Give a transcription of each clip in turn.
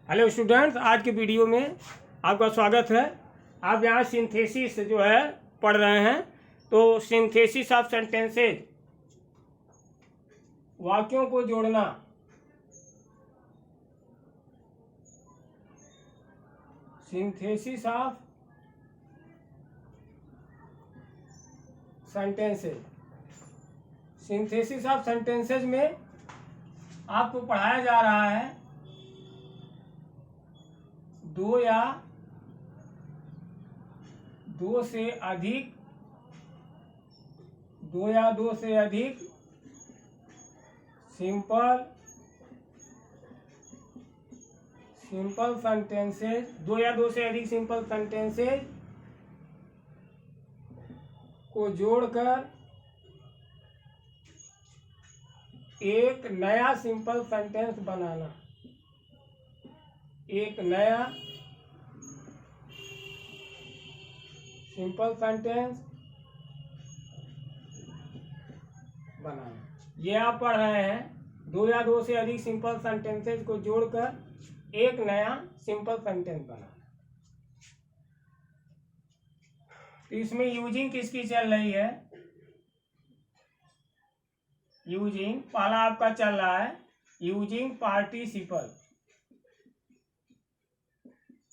Hello students, आज के video में आपका स्वागत है। आप यहाँ सिंथेसिस जो है पढ़ रहे हैं। तो सिंथेसिस ऑफ सेंटेंसेज, वाक्यों को जोड़ना। Synthesis of sentences, synthesis of sentences में आपको पढ़ाया जा रहा है दो या दो से अधिक सिंपल सेंटेंसेज, दो या दो से अधिक सिंपल सेंटेंसेज को जोड़कर एक नया सिंपल सेंटेंस बनाना। एक नया सिंपल सेंटेंस बनाना। ये आप पढ़ रहे हैं, दो या दो से अधिक सिंपल सेंटेंसेस को जोड़कर एक नया सिंपल सेंटेंस बनाना। तो इसमें यूजिंग किसकी चल रही है? यूजिंग पहला आपका चल रहा है यूजिंग पार्टिसिपल।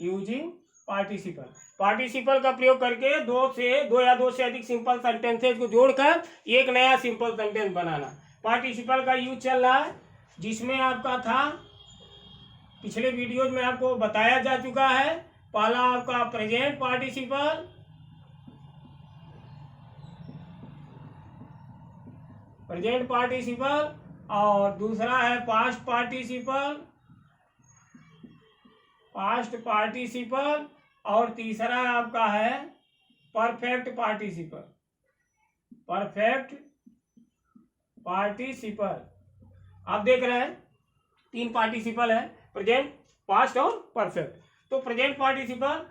यूजिंग पार्टिसिपल का प्रयोग करके दो या दो से अधिक सिंपल सेंटेंसेस को जोड़कर एक नया सिंपल सेंटेंस बनाना। पार्टिसिपल का यूज चल रहा है, जिसमें आपका था पिछले वीडियोज में आपको बताया जा चुका है। पहला आपका प्रेजेंट पार्टिसिपल, और दूसरा है पास्ट पार्टिसिपल, और तीसरा आपका है परफेक्ट पार्टिसिपल। आप देख रहे हैं तीन पार्टिसिपल है, प्रेजेंट, पास्ट और परफेक्ट। तो प्रेजेंट पार्टिसिपल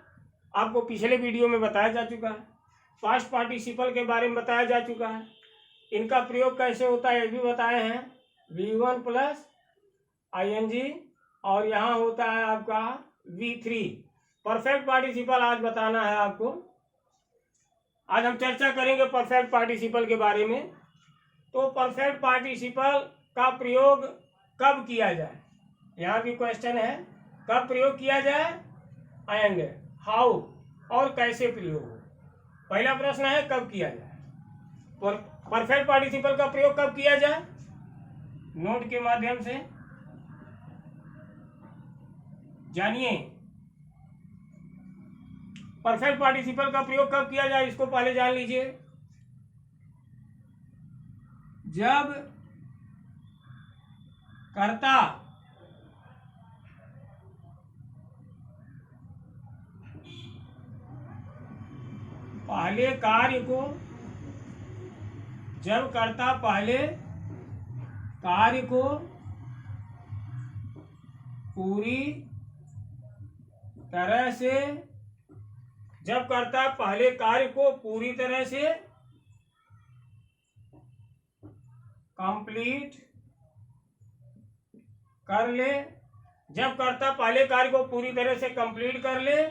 आपको पिछले वीडियो में बताया जा चुका है। पास्ट पार्टिसिपल के बारे में बताया जा चुका है। इनका प्रयोग कैसे होता है ये भी बताए हैं। V1 प्लस ING, और यहाँ होता है आपका V3। परफेक्ट पार्टिसिपल आज बताना है आपको। आज हम चर्चा करेंगे परफेक्ट पार्टिसिपल के बारे में। तो परफेक्ट पार्टिसिपल का प्रयोग कब किया जाए, यहाँ भी क्वेश्चन है। कब प्रयोग किया जाए एंड हाउ, और कैसे प्रयोग हो। पहला प्रश्न है कब किया जाए। परफेक्ट पार्टिसिपल का प्रयोग कब किया जाए? नोट के माध्यम से जानिए। परफेक्ट पार्टिसिपल का प्रयोग कब किया जाए, इसको पहले जान लीजिए। जब कर्ता पहले कार्य को पूरी तरह से, जब कर्ता पहले कार्य को पूरी तरह से कंप्लीट कर ले, जब कर्ता पहले कार्य को पूरी तरह से कंप्लीट कर ले,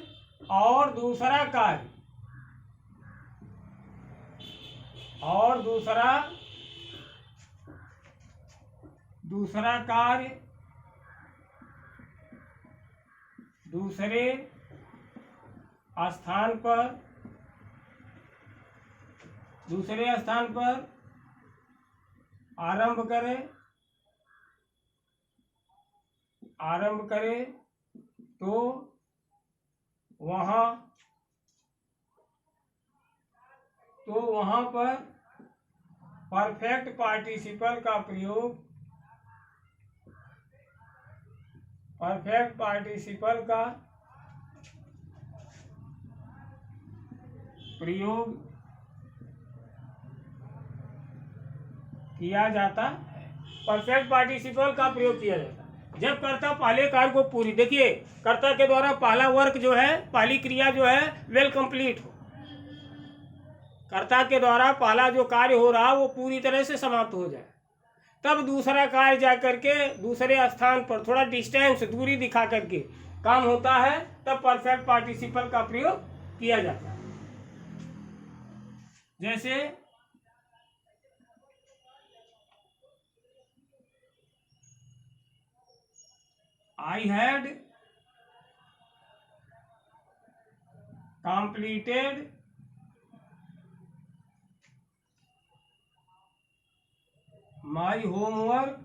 और दूसरा कार्य दूसरे स्थान पर आरंभ करे तो वहां पर परफेक्ट पार्टिसिपल का प्रयोग किया जाता है। परफेक्ट पार्टिसिपल का प्रयोग किया जाता है जब कर्ता पहले कार्य को पूरी, देखिए कर्ता के द्वारा पहला वर्क जो है, पहली क्रिया जो है वेल कंप्लीट हो। कर्ता के द्वारा पहला जो कार्य हो रहा वो पूरी तरह से समाप्त हो जाए। तब दूसरा कार्य जा करके दूसरे स्थान पर थोड़ा डिस्टेंस दूरी दिखा करके काम होता है, तब परफेक्ट पार्टिसिपल का प्रयोग किया जाता है। जैसे I had completed my homework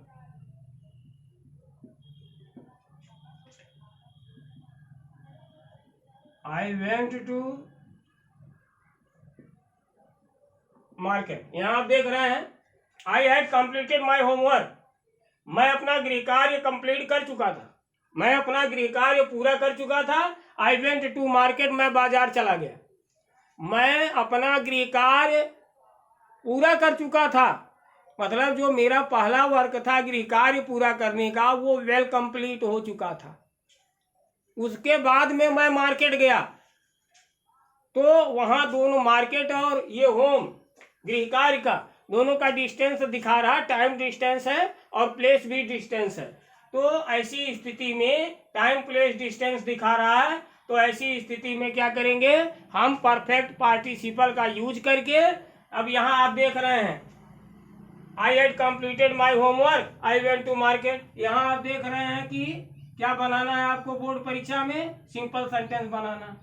I went to market। यहाँ आप देख रहे हैं I had completed my homework, मैं अपना गृह कार्य कंप्लीट कर चुका था, मैं अपना गृह कार्य पूरा कर चुका था। आई वेंट टू मार्केट, मैं बाजार चला गया, मैं अपना गृह कार्य पूरा कर चुका था, मतलब जो मेरा पहला वर्क था गृह कार्य पूरा करने का वो वेल कंप्लीट हो चुका था। उसके बाद में मैं मार्केट गया तो वहाँ दोनों मार्केट और ये होम गृह कार्य का दोनों का डिस्टेंस दिखा रहा, टाइम डिस्टेंस है और प्लेस भी डिस्टेंस है। तो ऐसी स्थिति में टाइम प्लेस डिस्टेंस दिखा रहा है, तो ऐसी स्थिति में क्या करेंगे हम परफेक्ट पार्टिसिपल का यूज करके, अब यहाँ आप देख रहे हैं I had completed my homework I went to market. यहाँ आप देख रहे हैं कि क्या बनाना है आपको बोर्ड परीक्षा में, सिंपल सेंटेंस बनाना,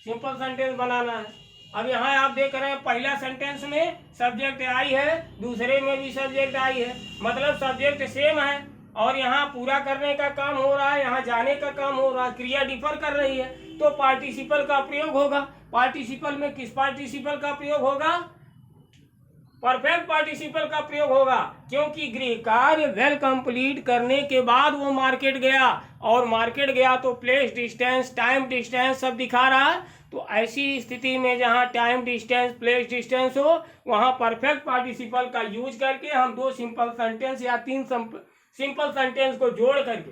सिंपल सेंटेंस बनाना है। अब यहाँ आप देख रहे हैं पहला सेंटेंस में सब्जेक्ट आई है, दूसरे में भी सब्जेक्ट आई है, मतलब सब्जेक्ट सेम है और यहाँ पूरा करने का काम हो रहा है, यहाँ जाने का काम हो रहा है, क्रिया डिफर कर रही है, तो पार्टिसिपल का प्रयोग होगा। पार्टिसिपल में किस पार्टिसिपल का प्रयोग होगा, परफेक्ट पार्टिसिपल का प्रयोग होगा, क्योंकि गृह कार्य वेल कंप्लीट करने के बाद वो मार्केट गया और मार्केट गया तो प्लेस डिस्टेंस टाइम डिस्टेंस सब दिखा रहा है। तो ऐसी स्थिति में जहाँ टाइम डिस्टेंस प्लेस डिस्टेंस हो वहाँ परफेक्ट पार्टिसिपल का यूज करके हम दो सिंपल सेंटेंस या तीन सिंपल सेंटेंस को जोड़ करके,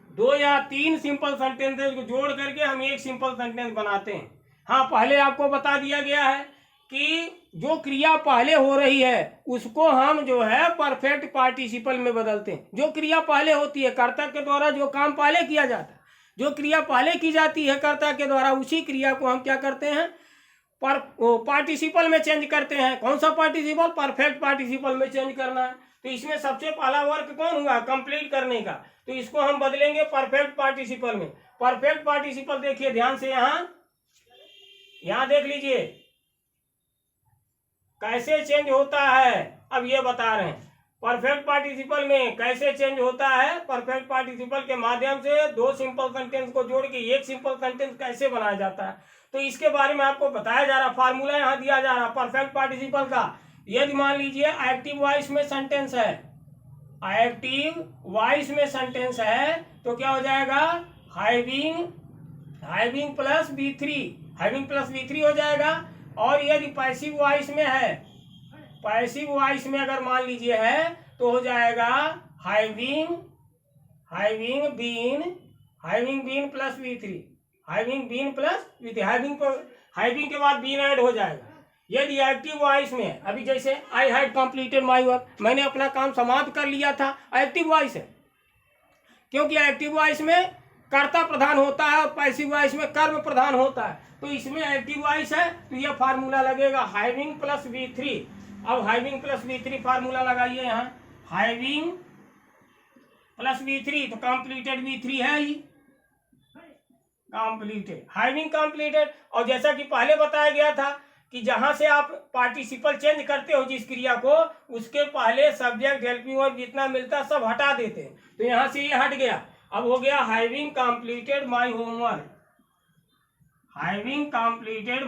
दो या तीन सिंपल सेंटेंसेस को जोड़ करके हम एक सिंपल सेंटेंस बनाते हैं। हाँ, पहले आपको बता दिया गया है कि जो क्रिया पहले हो रही है उसको हम जो है परफेक्ट पार्टिसिपल में बदलते हैं। जो क्रिया पहले होती है कर्ता के द्वारा, जो काम पहले किया जाता है, जो क्रिया पहले की जाती है कर्ता के द्वारा, उसी क्रिया को हम क्या करते हैं पार्टिसिपल में चेंज करते हैं। कौन सा पार्टिसिपल, परफेक्ट पार्टिसिपल में चेंज करना है। तो इसमें सबसे पहला वर्क कौन हुआ, कंप्लीट करने का, तो इसको हम बदलेंगे परफेक्ट पार्टिसिपल में। परफेक्ट पार्टिसिपल देखिए ध्यान से, यहाँ देख लीजिए कैसे चेंज होता है। अब ये बता रहे हैं परफेक्ट पार्टिसिपल में कैसे चेंज होता है। परफेक्ट पार्टिसिपल के माध्यम से दो सिंपल सेंटेंस को जोड़ के एक सिंपल सेंटेंस कैसे बनाया जाता है, तो इसके बारे में आपको बताया जा रहा, फार्मूला यहाँ दिया जा रहा परफेक्ट पार्टिसिपल का। यदि मान लीजिए एक्टिव वॉइस में सेंटेंस है, एक्टिव वॉइस में सेंटेंस है तो क्या हो जाएगा, हैविंग प्लस V3 हो जाएगा। और यदि पैसिव वॉइस में है, पैसिव वॉइस में अगर मान लीजिए है तो हो जाएगा having been plus V3, having के बाद बीन ऐड हो जाएगा। यदि एक्टिव वॉइस में, अभी जैसे आई हैड कंप्लीटेड माय वर्क, मैंने अपना काम समाप्त कर लिया था, एक्टिव वॉइस है, क्योंकि एक्टिव वॉइस में कर्ता प्रधान होता है और पैसिव वॉइस में कर्म प्रधान होता है। तो इसमें एक्टिव वॉइस है तो यह फार्मूला लगेगा हैविंग प्लस V3। अब हैविंग प्लस V3 फार्मूला लगाइए, यहाँ हैविंग प्लस V3 तो कंप्लीटेड V3 है ही, कंप्लीटेड हैविंग कंप्लीटेड। और जैसा कि पहले बताया गया था कि जहां से आप पार्टिसिपल चेंज करते हो जिस क्रिया को, उसके पहले सब्जेक्ट हेल्पिंग वर्ब जितना मिलता है सब हटा देते हैं, तो यहाँ से ये हट गया। अब हो गया having completed my homework, having completed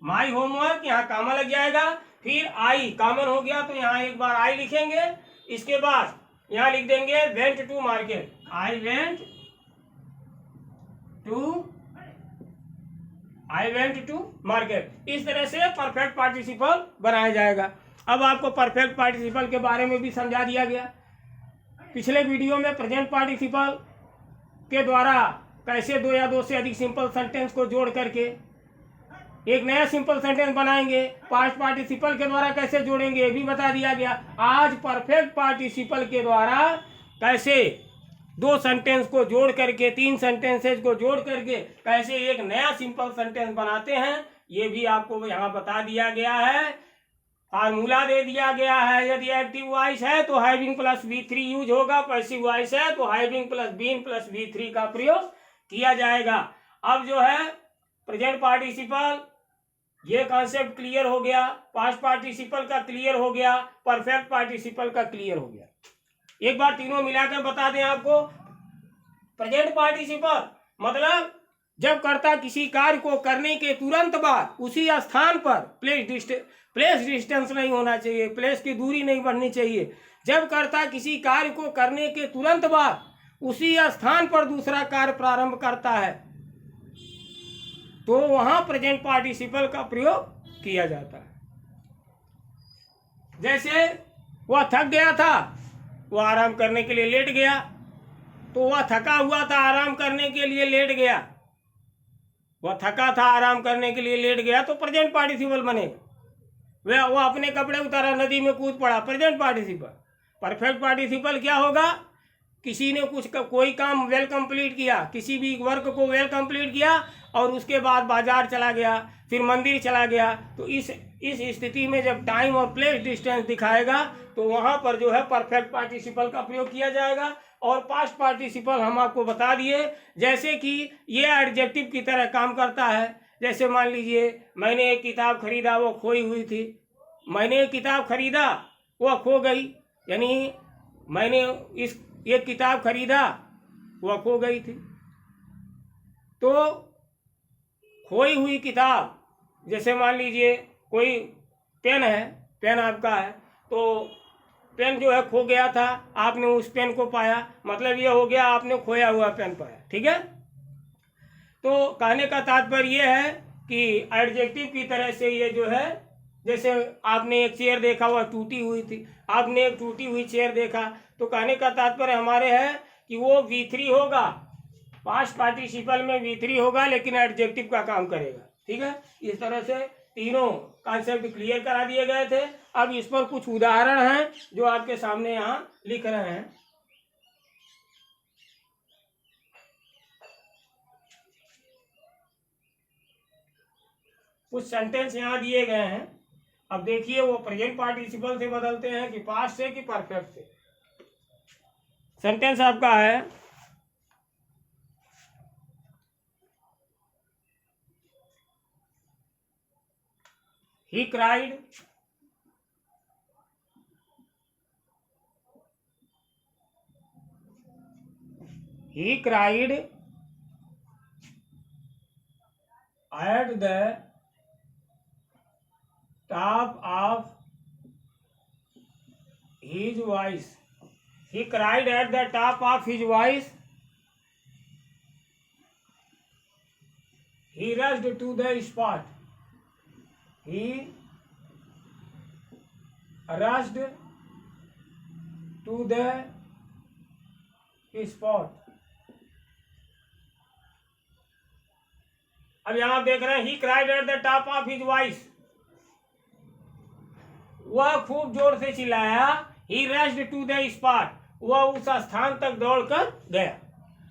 my homework, यहाँ कामा लग जाएगा, फिर आई कॉमन हो गया तो यहाँ एक बार आई लिखेंगे, इसके बाद यहाँ लिख देंगे went to market, I went to market. इस तरह से परफेक्ट पार्टिसिपल बनाया जाएगा। अब आपको परफेक्ट पार्टिसिपल के बारे में भी समझा दिया गया। पिछले वीडियो में प्रेजेंट पार्टिसिपल के द्वारा कैसे दो या दो से अधिक सिंपल सेंटेंस को जोड़ करके एक नया सिंपल सेंटेंस बनाएंगे। पास्ट पार्टिसिपल के द्वारा कैसे जोड़ेंगे ये भी बता दिया गया। आज परफेक्ट पार्टिसिपल के द्वारा कैसे 2 सेंटेंस को जोड़ करके 3 सेंटेंसेस को जोड़ करके कैसे एक नया सिंपल सेंटेंस बनाते हैं ये भी आपको यहाँ बता दिया गया है। फार्मूला दे दिया गया है। यदि एक्टिव वॉइस है तो हैविंग प्लस V3 यूज होगा, पैसिव वॉइस है तो having plus been plus V3 का प्रयोग किया जाएगा। अब जो है प्रेजेंट पार्टिसिपल ये कॉन्सेप्ट क्लियर हो गया, पास्ट पार्टिसिपल का क्लियर हो गया, परफेक्ट पार्टिसिपल का क्लियर हो गया। एक बार तीनों मिलाकर बता दें आपको। प्रेजेंट पार्टिसिपल मतलब जब कर्ता किसी कार्य को करने के तुरंत बाद उसी स्थान पर प्लेस डिस्टेंस नहीं होना चाहिए, प्लेस की दूरी नहीं बढ़नी चाहिए। जब कर्ता किसी कार्य को करने के तुरंत बाद उसी स्थान पर दूसरा कार्य प्रारंभ करता है तो वहां प्रेजेंट पार्टिसिपल का प्रयोग किया जाता है। जैसे वह थक गया था, वह आराम करने के लिए लेट गया, तो वह थका हुआ था, आराम करने के लिए लेट गया। वह थका था, आराम करने के लिए लेट गया तो प्रेजेंट पार्टिसिपल बनेगा। वह अपने कपड़े उतारा, नदी में कूद पड़ा, प्रेजेंट पार्टिसिपल। परफेक्ट पार्टिसिपल क्या होगा? किसी ने कोई काम वेल कंप्लीट किया, किसी भी वर्क को वेल कंप्लीट किया और उसके बाद बाजार चला गया, फिर मंदिर चला गया, तो इस स्थिति में जब टाइम और प्लेस डिस्टेंस दिखाएगा तो वहां पर जो है परफेक्ट पार्टिसिपल का प्रयोग किया जाएगा। और पास्ट पार्टिसिपल हम आपको बता दिए, जैसे कि ये एडजेक्टिव की तरह काम करता है। जैसे मान लीजिए मैंने एक किताब खरीदा, वो खोई हुई थी। मैंने एक किताब खरीदा, वह खो गई, यानी मैंने एक किताब खरीदा, वह खो गई थी। तो खोई हुई किताब, जैसे मान लीजिए कोई पेन है, पेन आपका है, तो पेन जो है खो गया था, आपने उस पेन को पाया, मतलब ये हो गया आपने खोया हुआ पेन पाया। ठीक है, तो कहने का तात्पर्य ये है कि एडजेक्टिव की तरह से ये जो है, जैसे आपने एक चेयर देखा, वह टूटी हुई थी, आपने एक टूटी हुई चेयर देखा, तो कहने का तात्पर्य हमारे है कि वो V3 होगा, पास्ट पार्टिसिपल में V3 होगा, लेकिन एडजेक्टिव का काम करेगा। ठीक है, इस तरह से तीनों कॉन्सेप्ट क्लियर करा दिए गए थे। अब इस पर कुछ उदाहरण हैं जो आपके सामने यहाँ लिख रहे हैं। कुछ सेंटेंस यहाँ दिए गए हैं। अब देखिए वो प्रेजेंट पार्टिसिपल से बदलते हैं कि पास्ट से कि परफेक्ट से। सेंटेंस आपका है, he cried at the top of his voice. He cried at the top of his voice. He rushed to the spot. He rushed to the spot. अब यहां आप देख रहे हैं, he cried at the top of his voice. वह खूब जोर से चिल्लाया। He rushed to the spot. वह उस स्थान तक दौड़कर गया।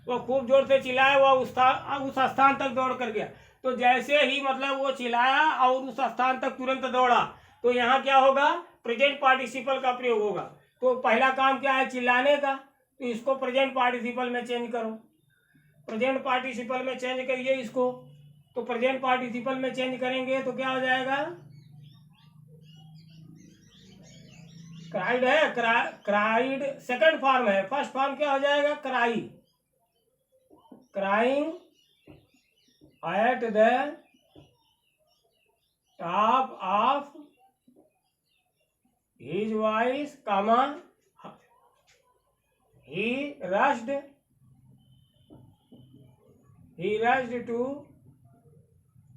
वह खूब जोर से चिल्लाया, वह उस स्थान तक दौड़ कर गया। तो जैसे ही मतलब वो चिल्लाया और उस स्थान तक तुरंत दौड़ा, तो यहाँ क्या होगा? प्रेजेंट पार्टिसिपल का प्रयोग होगा। तो पहला काम क्या है? चिल्लाने का, तो इसको प्रेजेंट पार्टिसिपल में चेंज करो। प्रेजेंट पार्टिसिपल में चेंज करिए इसको। तो प्रेजेंट पार्टिसिपल में चेंज करेंगे तो क्या हो जाएगा? क्राइड है, क्राइड सेकंड फॉर्म है, फर्स्ट फॉर्म क्या हो जाएगा? Cry. Crying at the top of his voice, comma, he rushed to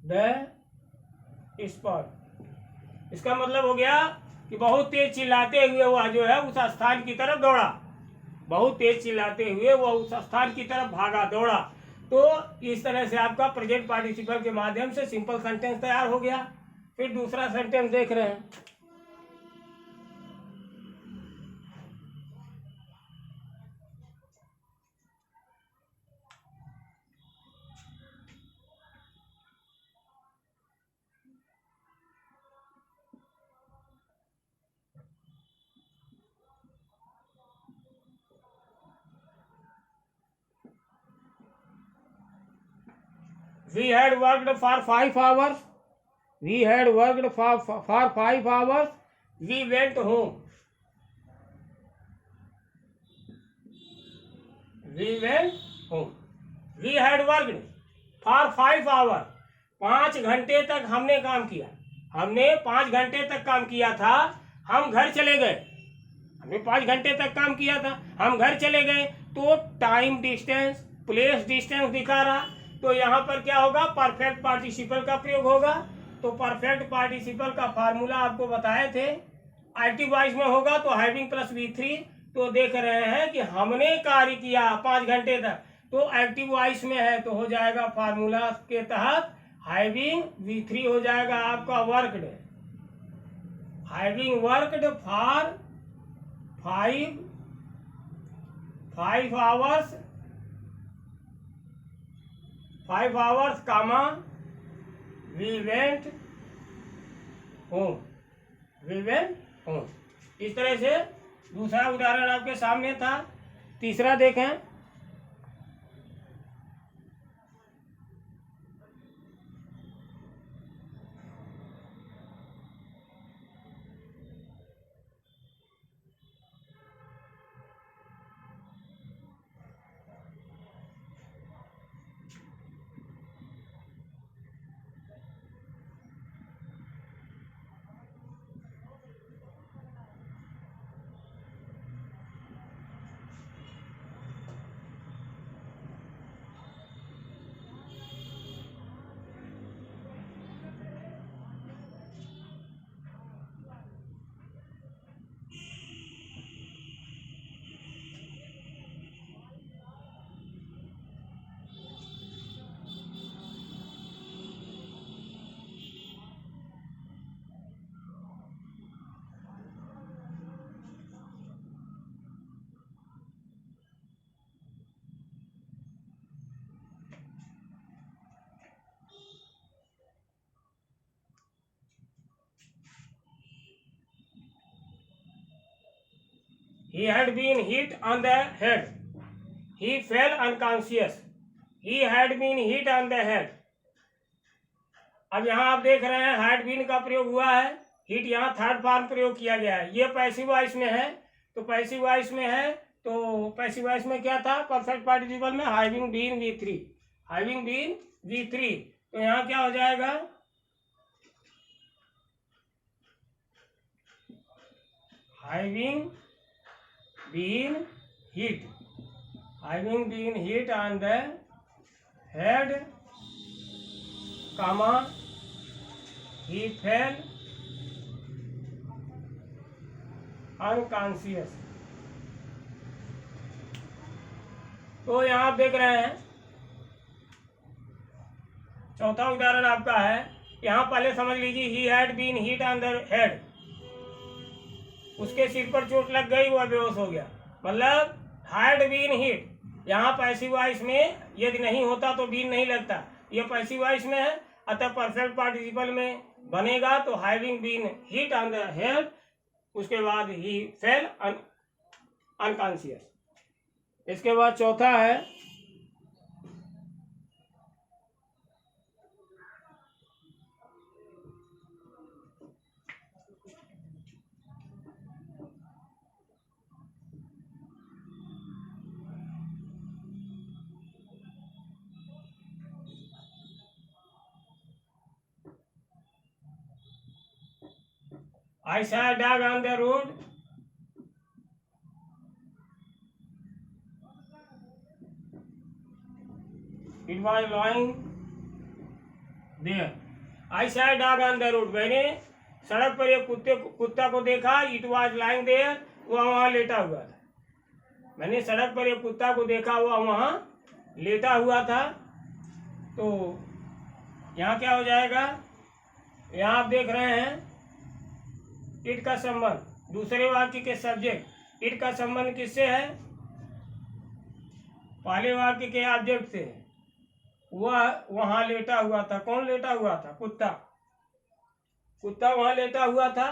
the spot. इसका मतलब हो गया कि बहुत तेज चिल्लाते हुए वह जो है उस स्थान की तरफ दौड़ा। बहुत तेज चिल्लाते हुए वह उस स्थान की तरफ भागा, दौड़ा। तो इस तरह से आपका प्रेजेंट पार्टिसिपल के माध्यम से सिंपल सेंटेंस तैयार हो गया। फिर दूसरा सेंटेंस देख रहे हैं। We had worked for 5 hours. We had worked for 5 hours. We went home. We went home. We had worked for 5 hours. 5 घंटे तक हमने काम किया। हमने 5 घंटे तक काम किया था। हम घर चले गए। हमने 5 घंटे तक काम किया था, हम घर चले गए। तो टाइम डिस्टेंस, प्लेस डिस्टेंस दिखा रहा। तो यहाँ पर क्या होगा, परफेक्ट पार्टिसिपल का प्रयोग होगा। तो परफेक्ट पार्टिसिपल का फार्मूला आपको बताए थे। एक्टिव वॉइस में होगा तो हैविंग प्लस V3। तो देख रहे हैं कि हमने कार्य किया 5 घंटे तक, तो एक्टिव वॉइस में है तो हो जाएगा फार्मूला के तहत हैविंग V3 हो जाएगा आपका worked. Having worked for 5 hours 5 hours, we went home. We went home. इस तरह से दूसरा उदाहरण आपके सामने था। तीसरा देखें। He had been hit on the head. He fell unconscious. He had been hit on the head. अब यहाँ आप देख रहे हैं had been का प्रयोग हुआ है। हिट यहाँ थर्ड फॉर्म प्रयोग किया गया है। ये पैसिव वॉइस में है। तो पैसिव वॉइस में है तो पैसिव वॉइस में क्या था, परफेक्ट पार्टिसिपल में having been V3। Having been V3। तो यहाँ क्या हो जाएगा, having been hit, having been hit on the head, comma, he fell unconscious। तो यहाँ आप देख रहे हैं चौथा उदाहरण आपका है। यहाँ पहले समझ लीजिए he had been hit on the head, उसके सिर पर चोट लग गई, वह बेहोश हो गया। मतलब हैड बीन हिट, यहाँ पैसिव वॉइस में यदि नहीं होता तो बीन नहीं लगता, ये पैसिव वॉइस में है, अतः परफेक्ट पार्टिसिपल में बनेगा तो having been hit on the head, उसके बाद ही फेल अनकॉन्शियस। इसके बाद चौथा है I saw a dog on the road. It was lying there. I saw a dog on the road. मैंने सड़क पर एक कुत्ता को देखा। It was lying there. वह वहाँ लेटा हुआ था। मैंने सड़क पर एक कुत्ता को देखा, वह वहाँ लेटा हुआ था। तो यहाँ क्या हो जाएगा, यहाँ आप देख रहे हैं इट का संबंध, दूसरे वाक्य के सब्जेक्ट, इट का संबंध किससे है, पहले वाक्य के ऑब्जेक्ट से। वह वहां लेटा हुआ था, कौन लेटा हुआ था, कुत्ता, कुत्ता वहां लेटा हुआ था।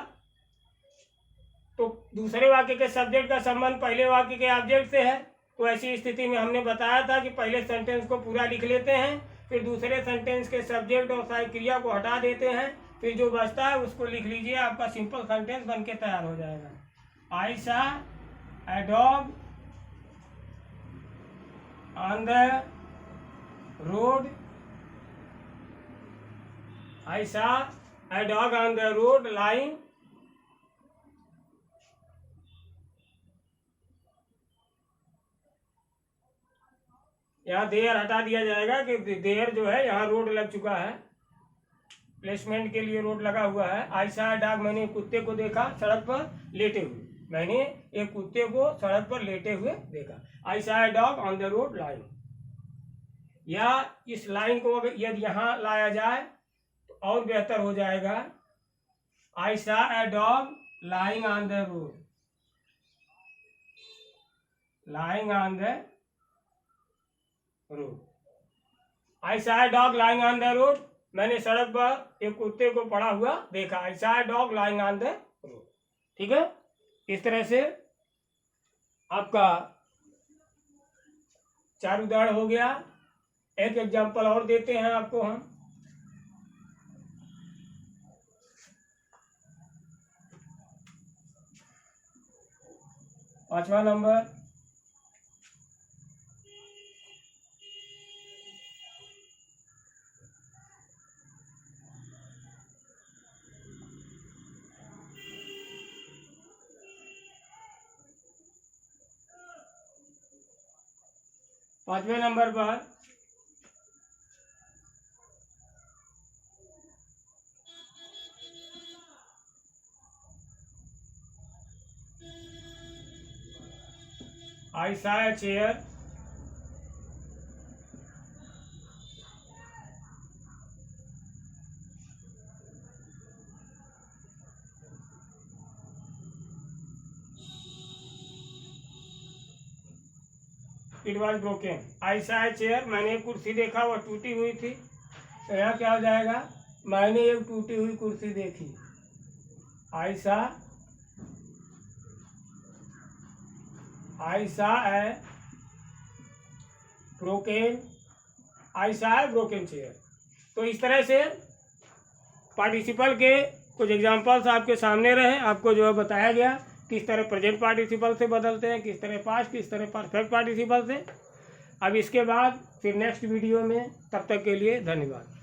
तो दूसरे वाक्य के सब्जेक्ट का संबंध पहले वाक्य के ऑब्जेक्ट से है। तो ऐसी स्थिति में हमने बताया था कि पहले सेंटेंस को पूरा लिख लेते हैं, फिर दूसरे सेंटेंस के सब्जेक्ट और सहायक क्रिया को हटा देते हैं, फिर जो बचता है उसको लिख लीजिए, आपका सिंपल सेंटेंस बन के तैयार हो जाएगा। I saw a dog on the road, I saw a dog on the road lying, यहाँ देयर हटा दिया जाएगा कि देयर जो है यहाँ रोड लग चुका है, प्लेसमेंट के लिए रोड लगा हुआ है। आई सा डॉग, मैंने कुत्ते को देखा सड़क पर लेटे हुए, मैंने एक कुत्ते को सड़क पर लेटे हुए देखा। आई सा dog on the road line, या इस लाइन को यदि यहाँ लाया जाए तो और बेहतर हो जाएगा। I saw a dog lying on the road, lying on the road, I saw a dog lying on the road, मैंने सड़क पर एक कुत्ते को पड़ा हुआ देखा। आई saw a dog lying on the road. ठीक है, इस तरह से आपका 4 उदाहरण हो गया। एक एग्जाम्पल और देते हैं आपको हम। पांचवा नंबर, पांचवें नंबर पर I saw a chair it was broken. I saw a chair, मैंने एक कुर्सी देखा वह टूटी हुई थी। तो यहाँ क्या हो जाएगा, मैंने एक टूटी हुई कुर्सी देखी। I saw a broken chair। तो इस तरह से पार्टिसिपल के कुछ एग्जांपल्स आपके सामने रहे, आपको जो है बताया गया किस तरह प्रेजेंट पार्टिसिपल से बदलते हैं, किस तरह पास्ट, किस तरह परफेक्ट पार्टिसिपल से। अब इसके बाद फिर नेक्स्ट वीडियो में, तब तक के लिए धन्यवाद।